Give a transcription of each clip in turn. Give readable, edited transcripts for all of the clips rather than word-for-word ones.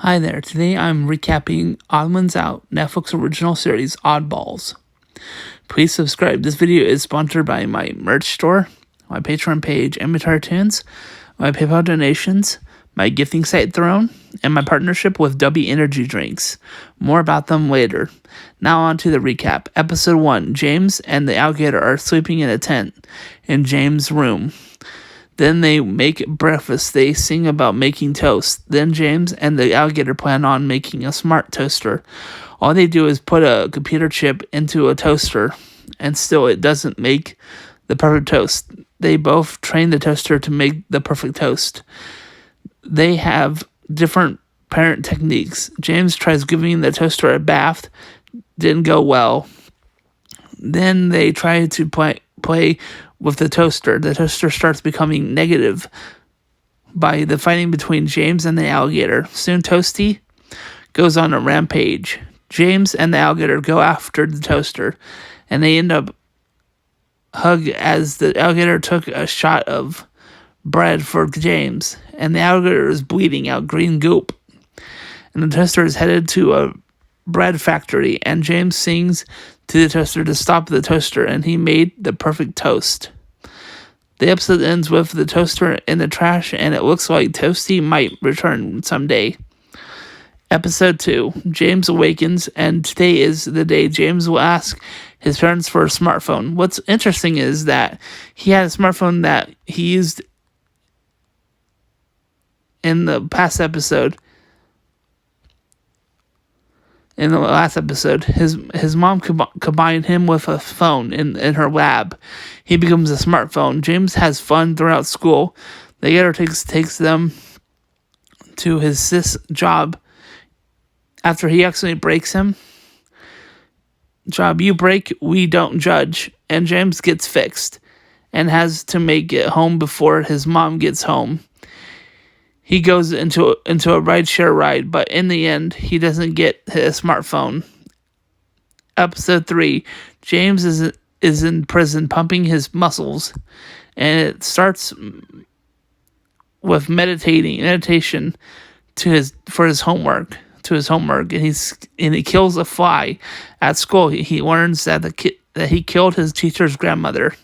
Hi there, today I'm recapping Odd Ones Out, Netflix original series Oddballs. Please subscribe. This video is sponsored by my merch store, my Patreon page, Inventory Tunes, my PayPal donations, my gifting site Throne, and my partnership with W Energy Drinks. More about them later. Now on to the recap. Episode 1, James and the alligator are sleeping in a tent in James' room. Then they make breakfast. They sing about making toast. Then James and the alligator plan on making a smart toaster. All they do is put a computer chip into a toaster, and still it doesn't make the perfect toast. They both train the toaster to make the perfect toast. They have different parent techniques. James tries giving the toaster a bath. Didn't go well. Then they try to play with the toaster. The toaster starts becoming negative by the fighting between James and the alligator. Soon Toasty goes on a rampage. James and the alligator go after the toaster, and they end up hug as the alligator took a shot of bread for James, and the alligator is bleeding out green goop. And the toaster is headed to a bread factory, and James sings to the toaster to stop the toaster, and he made the perfect toast. The episode ends with the toaster in the trash, and it looks like Toasty might return someday. Episode 2, James awakens, and today is the day James will ask his parents for a smartphone. What's interesting is that he had a smartphone that he used in the past episode. In the last episode, his mom combined him with a phone in her lab. He becomes a smartphone. James has fun throughout school. The gator takes them to his sis job after he accidentally breaks him. Job you break, we don't judge. And James gets fixed and has to make it home before his mom gets home. He goes into a rideshare ride, but in the end, he doesn't get his smartphone. Episode 3, James is in prison pumping his muscles, and it starts with meditation for his homework, and he kills a fly at school. He learns that he killed his teacher's grandmother,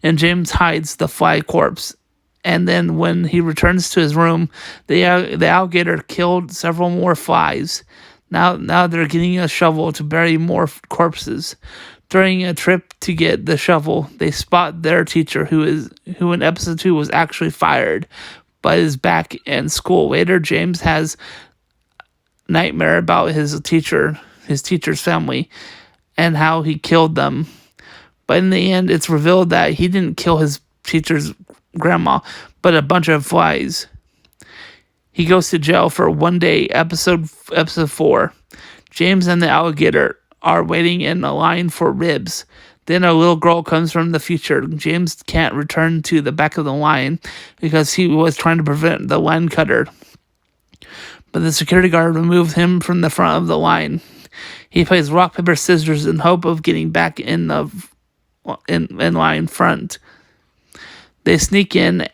and James hides the fly corpse. And then when he returns to his room, the alligator killed several more flies. Now they're getting a shovel to bury more corpses. During a trip to get the shovel, they spot their teacher, who in episode 2 was actually fired, but is back in school. Later, James has a nightmare about his teacher's family, and how he killed them. But in the end, it's revealed that he didn't kill his teacher's grandma, but a bunch of flies. He goes to jail for one day. Episode 4. James and the alligator are waiting in a line for ribs. Then a little girl comes from the future. James can't return to the back of the line because he was trying to prevent the line cutter. But the security guard removed him from the front of the line. He plays rock, paper, scissors in hope of getting back in line front. They sneak in,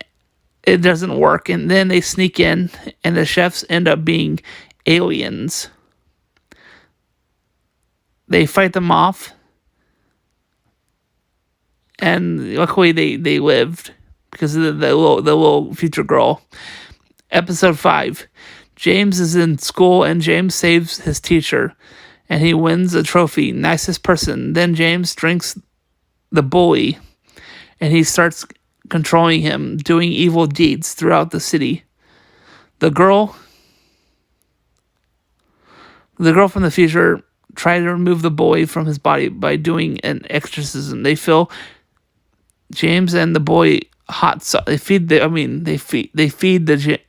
it doesn't work, and then they sneak in, and the chefs end up being aliens. They fight them off, and luckily they lived because of the little future girl. Episode 5, James is in school, and James saves his teacher, and he wins a trophy, nicest person. Then James drinks the bully, and he starts controlling him, doing evil deeds throughout the city. The girl from the future tried to remove the boy from his body by doing an exorcism. They fill James and the boy hot sauce. They feed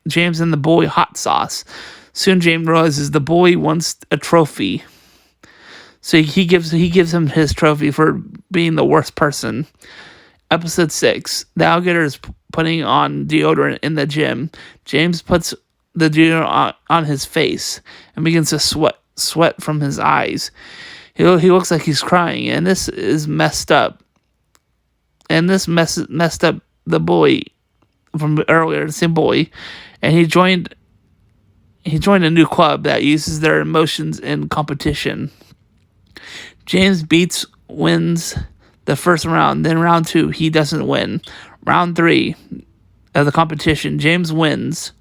James and the boy hot sauce. Soon James realizes the boy wants a trophy, so he gives him his trophy for being the worst person. Episode 6, the alligator is putting on deodorant in the gym. James puts the deodorant on his face and begins to sweat from his eyes. He looks like he's crying, and this is messed up. And this messed up the boy from earlier, the same boy, and he joined he joined a new club that uses their emotions in competition. James wins the first round. Then round 2, he doesn't win. Round 3 of the competition, James wins.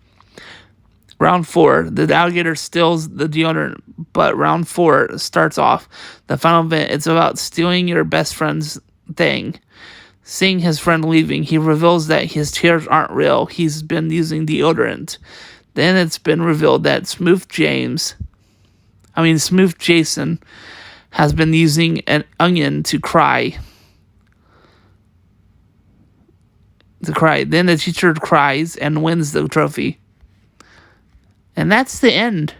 Round 4, the alligator steals the deodorant, but round 4 starts off. The final event, it's about stealing your best friend's thing. Seeing his friend leaving, he reveals that his tears aren't real. He's been using deodorant. Then it's been revealed that Smooth Jason has been using an onion to cry. Then the teacher cries and wins the trophy. And that's the end.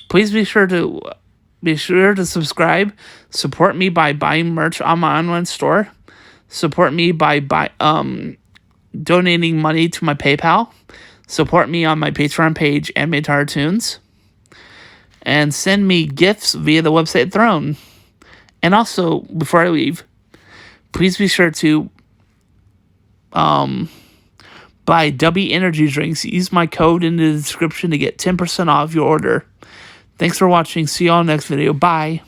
Please be sure to subscribe. Support me by buying merch on my online store. Support me by donating money to my PayPal. Support me on my Patreon page, Animated Tunes. And send me gifts via the website Throne. And also, before I leave, please be sure to buy W Energy drinks. Use my code in the description to get 10% off your order. Thanks for watching. See you all next video. Bye.